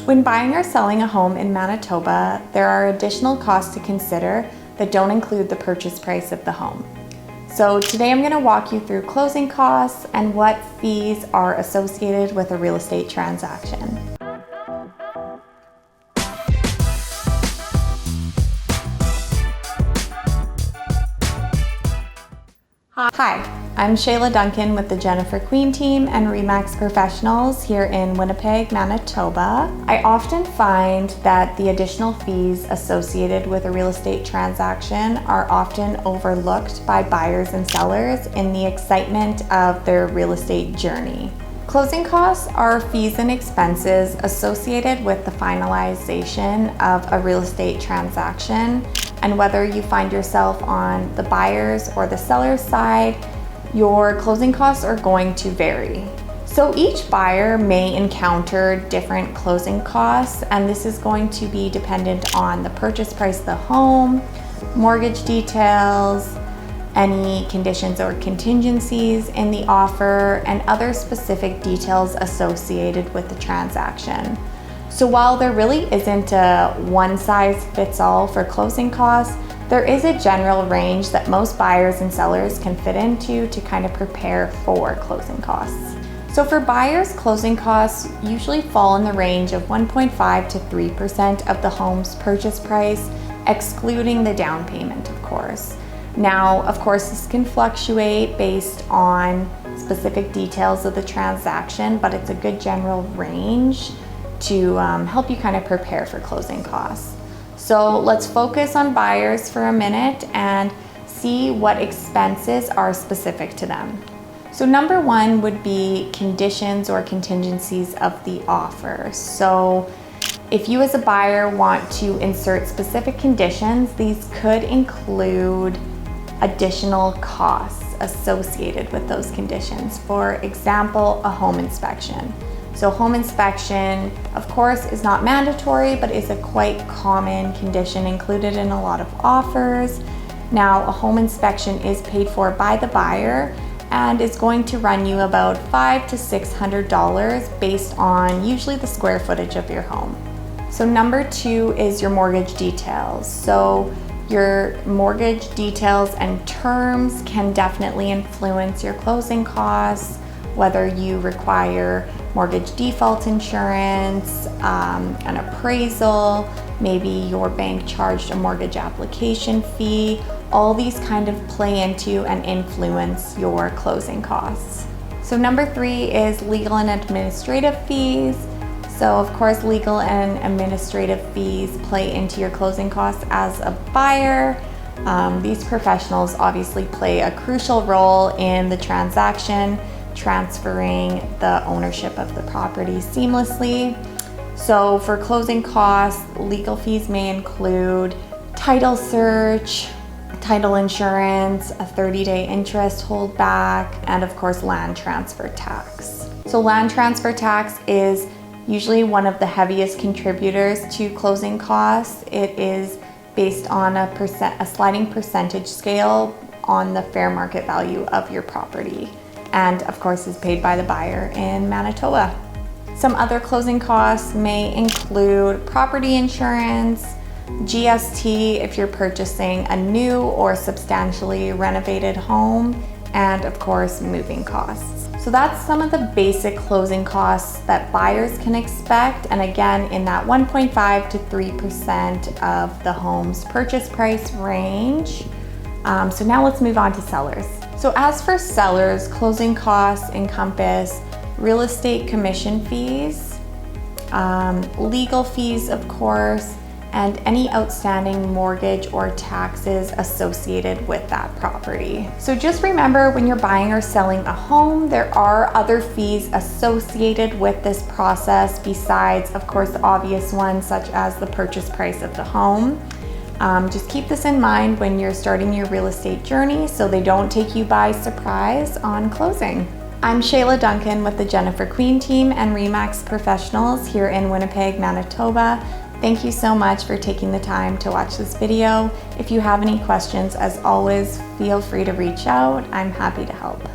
When buying or selling a home in Manitoba, there are additional costs to consider that don't include the purchase price of the home. So today I'm going to walk you through closing costs and what fees are associated with a real estate transaction. Hi, I'm Shayla Duncan with the Jennifer Queen team and RE/MAX Professionals here in Winnipeg, Manitoba. I often find that the additional fees associated with a real estate transaction are often overlooked by buyers and sellers in the excitement of their real estate journey. Closing costs are fees and expenses associated with the finalization of a real estate transaction, and whether you find yourself on the buyer's or the seller's side, your closing costs are going to vary. So each buyer may encounter different closing costs, and this is going to be dependent on the purchase price of the home, mortgage details, any conditions or contingencies in the offer, and other specific details associated with the transaction. So while there really isn't a one-size-fits-all for closing costs, there is a general range that most buyers and sellers can fit into to kind of prepare for closing costs. So for buyers, closing costs usually fall in the range of 1.5 to 3% of the home's purchase price, excluding the down payment, of course. Now, of course, this can fluctuate based on specific details of the transaction, but it's a good general range to help you kind of prepare for closing costs. So let's focus on buyers for a minute and see what expenses are specific to them. So number one would be conditions or contingencies of the offer. So if you as a buyer want to insert specific conditions, these could include additional costs associated with those conditions. For example, a home inspection. So home inspection, of course, is not mandatory, but is a quite common condition included in a lot of offers. Now, a home inspection is paid for by the buyer and is going to run you about $500 to $600 based on usually the square footage of your home. So number two is your mortgage details. So your mortgage details and terms can definitely influence your closing costs, whether you require mortgage default insurance, an appraisal, maybe your bank charged a mortgage application fee. All these kind of play into and influence your closing costs. So number three is legal and administrative fees. So of course, legal and administrative fees play into your closing costs as a buyer. These professionals obviously play a crucial role in the transaction, transferring the ownership of the property seamlessly. So for closing costs, legal fees may include title search, title insurance, a 30-day interest holdback, and of course land transfer tax. So land transfer tax is usually one of the heaviest contributors to closing costs. It is based on a sliding percentage scale on the fair market value of your property, and of course is paid by the buyer in Manitoba. Some other closing costs may include property insurance, GST if you're purchasing a new or substantially renovated home, and of course moving costs. So that's some of the basic closing costs that buyers can expect, and again in that 1.5 to 3% of the home's purchase price range. So now let's move on to sellers. So as for sellers, closing costs encompass real estate commission fees, legal fees of course, and any outstanding mortgage or taxes associated with that property. So just remember, when you're buying or selling a home, there are other fees associated with this process besides, of course, the obvious ones such as the purchase price of the home. Just keep this in mind when you're starting your real estate journey so they don't take you by surprise on closing. I'm Shayla Duncan with the Jennifer Queen team and RE/MAX Professionals here in Winnipeg, Manitoba. Thank you so much for taking the time to watch this video. If you have any questions, as always, feel free to reach out. I'm happy to help.